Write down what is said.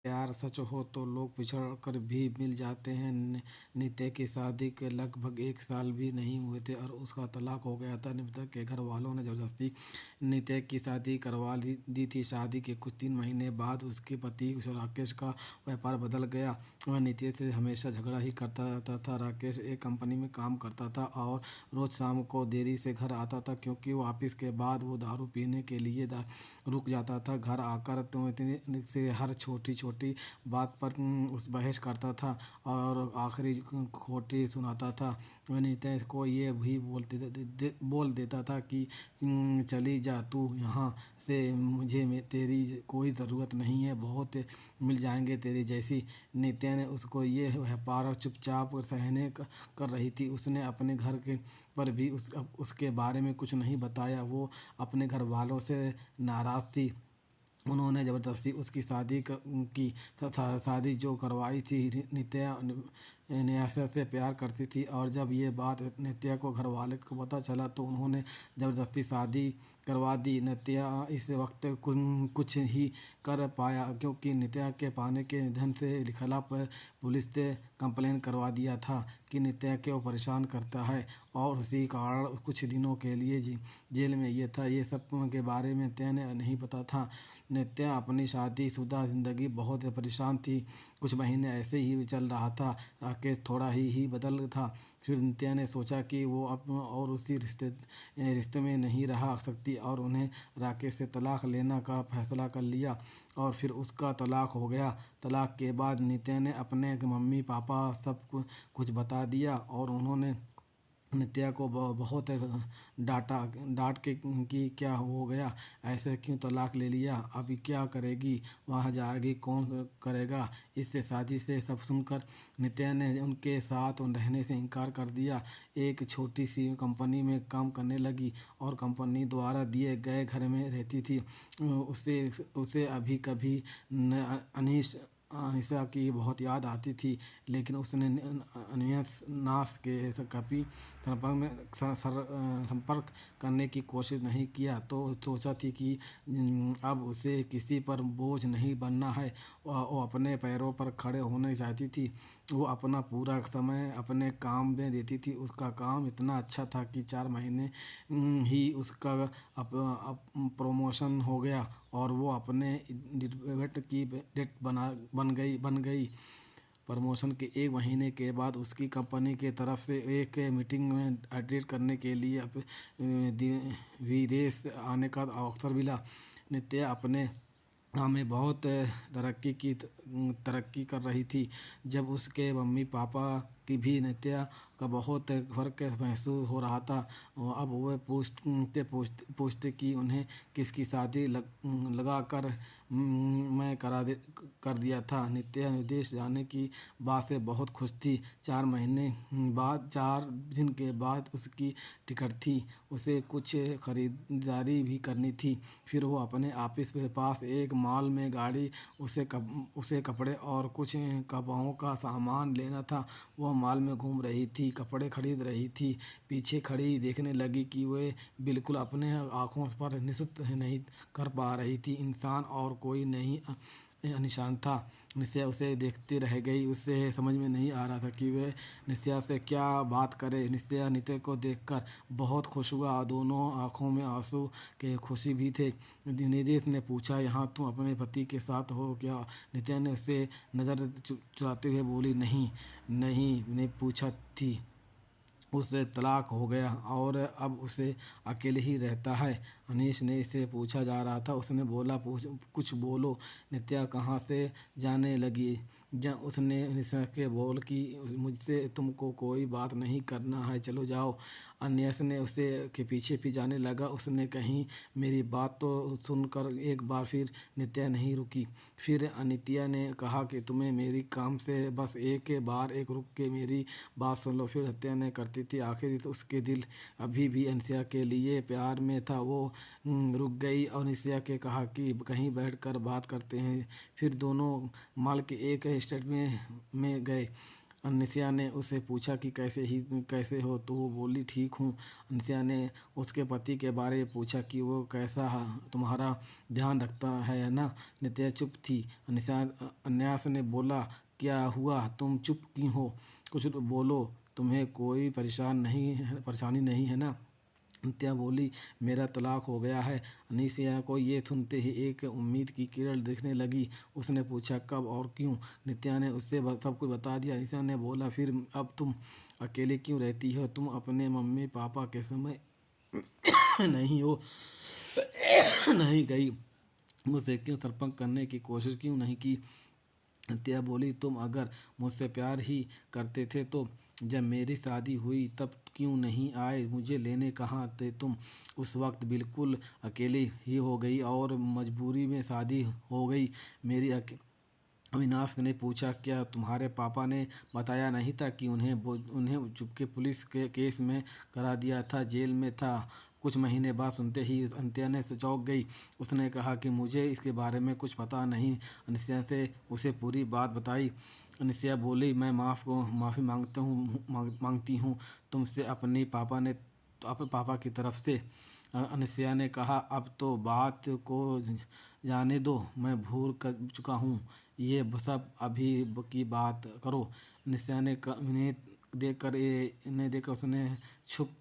प्यार सच हो तो लोग पिछड़ कर भी मिल जाते हैं। नित्या की शादी के लगभग 1 साल भी नहीं हुए थे और उसका तलाक हो गया था। नित्या के घर वालों ने ज़बरदस्ती नित्या की शादी करवा दी थी। शादी के कुछ 3 महीने बाद उसके पति राकेश का व्यापार बदल गया। वह नित्या से हमेशा झगड़ा ही करता रहता था। राकेश एक कंपनी में काम करता था और रोज़ शाम को देरी से घर आता था, क्योंकि वो ऑफिस के बाद वो दारू पीने के लिए रुक जाता था। घर आकर तो इतने से हर छोटी छोटी बात पर उस बहस करता था और आखिरी खोटी सुनाता था। वह नित्या को ये भी बोल देता था कि चली जा तू यहाँ से, मुझे तेरी कोई ज़रूरत नहीं है, बहुत मिल जाएंगे तेरी जैसी। नित्या ने उसको ये व्यापार चुपचाप सहने कर रही थी। उसने अपने घर के पर भी उसके बारे में कुछ नहीं बताया। वो अपने घर वालों से नाराज़ थी। उन्होंने ज़बरदस्ती उसकी शादी की। शादी जो करवाई थी। नित्या न्यासा से प्यार करती थी और जब ये बात नित्या को घर वाले को पता चला तो उन्होंने ज़बरदस्ती शादी करवा दी। नित्या इस वक्त कुछ ही कर पाया, क्योंकि नित्या के पाने के निधन से खिलाफ पुलिस से कंप्लेन करवा दिया था कि नित्या को वो परेशान करता है और उसी कारण कुछ दिनों के लिए जेल में ये था। ये सब के बारे में नित्या ने नहीं पता था। नित्या अपनी शादीशुदा ज़िंदगी बहुत परेशान थी। कुछ महीने ऐसे ही चल रहा था। राकेश थोड़ा ही बदल था। फिर नित्या ने सोचा कि वो अब और उसी रिश्ते में नहीं रह सकती और उन्हें राकेश से तलाक लेना का फैसला कर लिया और फिर उसका तलाक हो गया। तलाक के बाद नित्या ने अपने मम्मी पापा सब कुछ बता दिया और उन्होंने नित्या को बहुत डांट के कि क्या हो गया, ऐसे क्यों तलाक ले लिया, अभी क्या करेगी, वहाँ जाएगी कौन करेगा इससे शादी से। सब सुनकर नित्या ने उनके साथ रहने से इनकार कर दिया। एक छोटी सी कंपनी में काम करने लगी और कंपनी द्वारा दिए गए घर में रहती थी। उसे उसे अभी कभी अनीशा की बहुत याद आती थी, लेकिन उसने अनियास के कभी संपर्क करने की कोशिश नहीं किया। तो सोचा थी कि अब उसे किसी पर बोझ नहीं बनना है। वो अपने पैरों पर खड़े होने चाहती थी। वो अपना पूरा समय अपने काम में देती थी। उसका काम इतना अच्छा था कि 4 महीने ही उसका प्रमोशन हो गया और वो अपने डेट की डेट बन गई। प्रमोशन के 1 महीने के बाद उसकी कंपनी के तरफ से एक मीटिंग में अटेंड करने के लिए विदेश आने का अवसर मिला। नित्या अपने में बहुत तरक्की कर रही थी। जब उसके मम्मी पापा की भी नित्या का बहुत फ़र्क महसूस हो रहा था। अब वह पूछते कि उन्हें किसकी शादी लगा कर मैं कर दिया था। नित्या विदेश जाने की बात से बहुत खुश थी। 4 दिन के बाद उसकी टिकट थी। उसे कुछ खरीदारी भी करनी थी। फिर वो अपने ऑफिस के पास एक मॉल में गाड़ी उसे कपड़े और कुछ कपड़ों का सामान लेना था। वह मॉल में घूम रही थी, कपड़े खरीद रही थी। पीछे खड़ी देखने लगी कि वह बिल्कुल अपने आँखों पर नियंत्रण नहीं कर पा रही थी। इंसान और कोई नहीं निशान था। निश्चय उसे देखती रह गई। उसे समझ में नहीं आ रहा था कि वह निश्चय से क्या बात करे। निश्चय नित्य को देखकर बहुत खुश हुआ। दोनों आंखों में आंसू के खुशी भी थे। निदेश ने पूछा, यहाँ तुम अपने पति के साथ हो क्या? नित्या ने उसे नज़र चुराते हुए बोली, नहीं नहीं, ने पूछा थी। उससे तलाक हो गया और अब उसे अकेले ही रहता है। अनीश ने इसे पूछा जा रहा था। उसने बोला, कुछ बोलो। नित्या कहाँ से जाने लगी। उसने निशा के बोल कि मुझसे तुमको कोई बात नहीं करना है, चलो जाओ। अनिस ने उसे के पीछे जाने लगा। उसने कहीं मेरी बात तो सुनकर एक बार फिर नित्या नहीं रुकी। फिर अनित्या ने कहा कि तुम्हें मेरी काम से बस एक बार एक रुक के मेरी बात सुन लो। फिर नित्या ने करती थी। आखिर उसके दिल अभी भी अनिशा के लिए प्यार में था। वो रुक गई और अनिशा के कहा कि कहीं बैठकर बात करते हैं। फिर दोनों मॉल के एक स्टेट में गए। अनिसिया ने उससे पूछा कि कैसे हो, तो वो बोली ठीक हूँ। अनिसिया ने उसके पति के बारे में पूछा कि वो कैसा तुम्हारा ध्यान रखता है ना। नित्या चुप थी। अन्यास ने बोला, क्या हुआ, तुम चुप क्यों हो, कुछ बोलो, तुम्हें कोई परेशानी नहीं है ना। नित्या बोली, मेरा तलाक हो गया है। अनीसिया को ये सुनते ही एक उम्मीद की किरण दिखने लगी। उसने पूछा, कब और क्यों। नित्या ने उससे सब कुछ बता दिया। अनीसिया ने बोला, फिर अब तुम अकेले क्यों रहती हो, तुम अपने मम्मी पापा के समय नहीं हो नहीं गई, मुझसे क्यों संपर्क करने की कोशिश क्यों नहीं की। नित्या बोली, तुम अगर मुझसे प्यार ही करते थे तो जब मेरी शादी हुई तब क्यों नहीं आए मुझे लेने, कहाँ थे तुम उस वक्त। बिल्कुल अकेली ही हो गई और मजबूरी में शादी हो गई मेरी। अविनाश ने पूछा, क्या तुम्हारे पापा ने बताया नहीं था कि उन्हें चुपके पुलिस के केस में करा दिया था, जेल में था। कुछ महीने बाद सुनते ही अंत्या ने चौंक गई। उसने कहा कि मुझे इसके बारे में कुछ पता नहीं। अनिसिया से उसे पूरी बात बताई। अनिसिया बोली, मैं माफ़ी मांगती हूँ तुमसे, अपने पापा की तरफ से। अनिसिया ने कहा, अब तो बात को जाने दो, मैं भूल कर चुका हूँ, ये सब अभी की बात करो। नित्या ने इन्हें देखकर उसने छुप किए